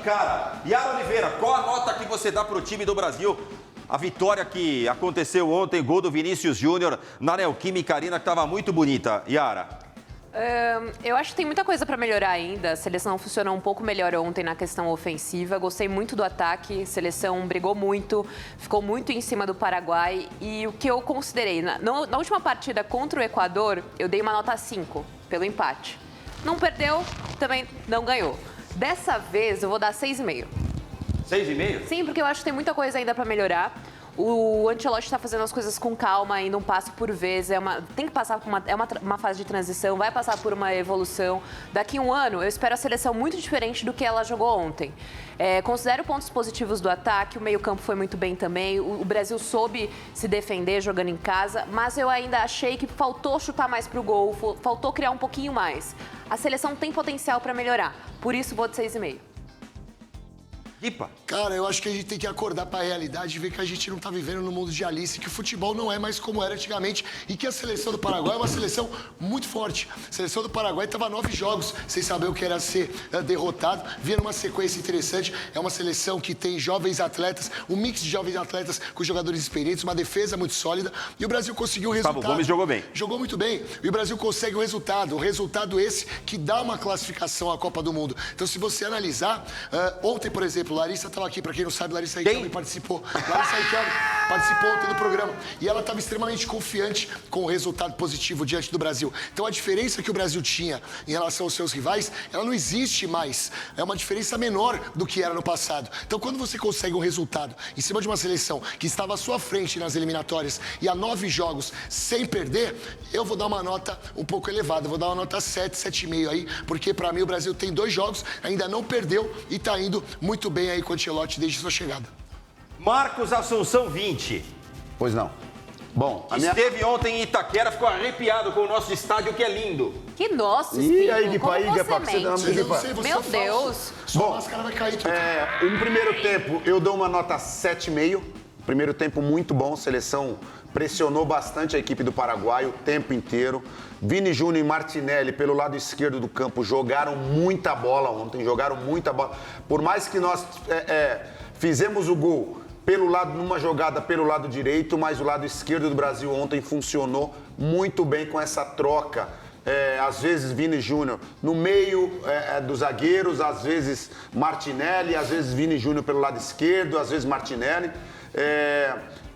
cara. Yara Oliveira, qual a nota que você dá pro time do Brasil? A vitória que aconteceu ontem, gol do Vinícius Júnior na Neoquímica Arena, que estava muito bonita. Yara. Eu acho que tem muita coisa para melhorar ainda. A seleção funcionou um pouco melhor ontem na questão ofensiva. Gostei muito do ataque. A seleção brigou muito, ficou muito em cima do Paraguai. E o que eu considerei, na última partida contra o Equador, eu dei uma nota 5 pelo empate. Não perdeu, também não ganhou. Dessa vez eu vou dar 6,5. 6,5? Sim, porque eu acho que tem muita coisa ainda para melhorar. O Ancelotti está fazendo as coisas com calma, indo um passo por vez. Tem que passar por uma fase de transição, vai passar por uma evolução. Daqui a um ano, eu espero a seleção muito diferente do que ela jogou ontem. Considero pontos positivos do ataque, o meio-campo foi muito bem também. O Brasil soube se defender jogando em casa, mas eu ainda achei que faltou chutar mais para o gol, faltou criar um pouquinho mais. A seleção tem potencial para melhorar, por isso vou de 6,5. Ipa. Cara, eu acho que a gente tem que acordar para a realidade e ver que a gente não tá vivendo no mundo de Alice, que o futebol não é mais como era antigamente e que a seleção do Paraguai é uma seleção muito forte. A seleção do Paraguai estava 9 jogos sem saber o que era ser derrotado, vinha numa sequência interessante. É uma seleção que tem jovens atletas, um mix de jovens atletas com jogadores experientes, uma defesa muito sólida e o Brasil conseguiu o resultado. Gustavo Gomes jogou bem. Jogou muito bem. E o Brasil consegue o resultado esse que dá uma classificação à Copa do Mundo. Então, se você analisar, ontem, por exemplo, Larissa estava aqui, para quem não sabe, Larissa Riquelme participou. Larissa Riquelme participou ontem do programa. E ela estava extremamente confiante com o resultado positivo diante do Brasil. Então a diferença que o Brasil tinha em relação aos seus rivais, ela não existe mais. É uma diferença menor do que era no passado. Então quando você consegue um resultado em cima de uma seleção que estava à sua frente nas eliminatórias e há 9 jogos sem perder, eu vou dar uma nota um pouco elevada. Eu vou dar uma nota 7, 7,5 aí, porque para mim o Brasil tem 2 jogos, ainda não perdeu e está indo muito bem aí com o Ancelotti desde sua chegada. Marcos Assunção 20. Pois não. Bom, Esteve ontem em Itaquera, ficou arrepiado com o nosso estádio, que é lindo. Que nosso, E Espírito, aí, Guipa, como aí, você Guipa, que você dá uma- mente? Guipa. Meu Deus. Sua máscara vai cair tudo. Um primeiro tempo, eu dou uma nota 7,5. Primeiro tempo muito bom, a seleção pressionou bastante a equipe do Paraguai o tempo inteiro. Vini Júnior e Martinelli, pelo lado esquerdo do campo, jogaram muita bola ontem, jogaram muita bola. Por mais que nós fizemos o gol pelo lado, numa jogada pelo lado direito, mas o lado esquerdo do Brasil ontem funcionou muito bem com essa troca. Às vezes Vini Júnior no meio dos zagueiros, às vezes Martinelli, às vezes Vini Júnior pelo lado esquerdo, às vezes Martinelli.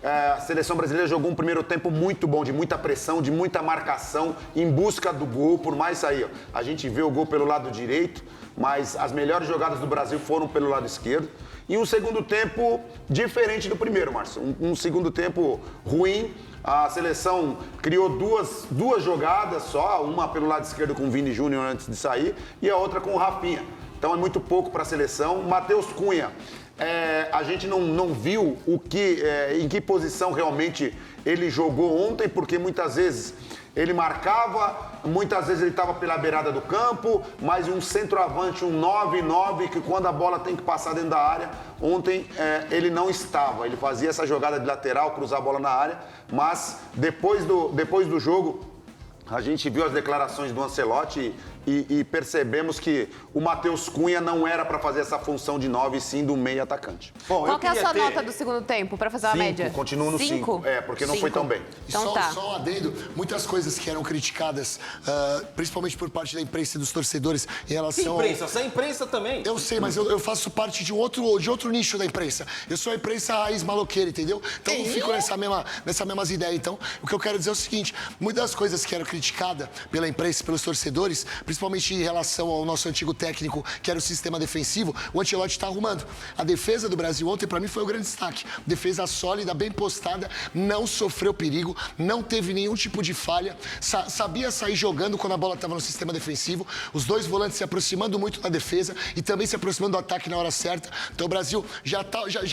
A seleção brasileira jogou um primeiro tempo muito bom, de muita pressão, de muita marcação, em busca do gol. Por mais aí, a gente vê o gol pelo lado direito, mas as melhores jogadas do Brasil foram pelo lado esquerdo. E um segundo tempo diferente do primeiro, Márcio. Um segundo tempo ruim. A seleção criou duas jogadas só, uma pelo lado esquerdo com o Vini Júnior antes de sair e a outra com o Rafinha. Então é muito pouco para a seleção. Matheus Cunha, a gente não viu em que posição realmente ele jogou ontem, porque muitas vezes ele marcava, muitas vezes ele estava pela beirada do campo, mas um centroavante, um 9-9, que quando a bola tem que passar dentro da área, ontem ele não estava. Ele fazia essa jogada de lateral, cruzar a bola na área, mas depois do jogo, a gente viu as declarações do Ancelotti e percebemos que o Matheus Cunha não era para fazer essa função de 9, e sim do meio atacante. Bom, Qual que é a sua nota do segundo tempo, para fazer uma média? Continuo no 5. Porque não foi tão bem. Então tá. Só um adendo, muitas coisas que eram criticadas, principalmente por parte da imprensa e dos torcedores em relação Imprensa, você é imprensa também. Eu sei, mas eu faço parte de outro nicho da imprensa. Eu sou a imprensa raiz maloqueira, entendeu? Então não fico nessa mesma ideia. Então, o que eu quero dizer é o seguinte, muitas das coisas que eram criticadas pela imprensa e pelos torcedores, principalmente em relação ao nosso antigo técnico, que era o sistema defensivo, o Ancelotti está arrumando. A defesa do Brasil ontem, para mim, foi o grande destaque. Defesa sólida, bem postada, não sofreu perigo, não teve nenhum tipo de falha, sabia sair jogando quando a bola estava no sistema defensivo, os 2 volantes se aproximando muito da defesa e também se aproximando do ataque na hora certa. Então o Brasil já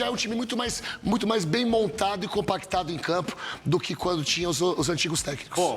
é um time muito mais bem montado e compactado em campo do que quando tinha os antigos técnicos. Bom,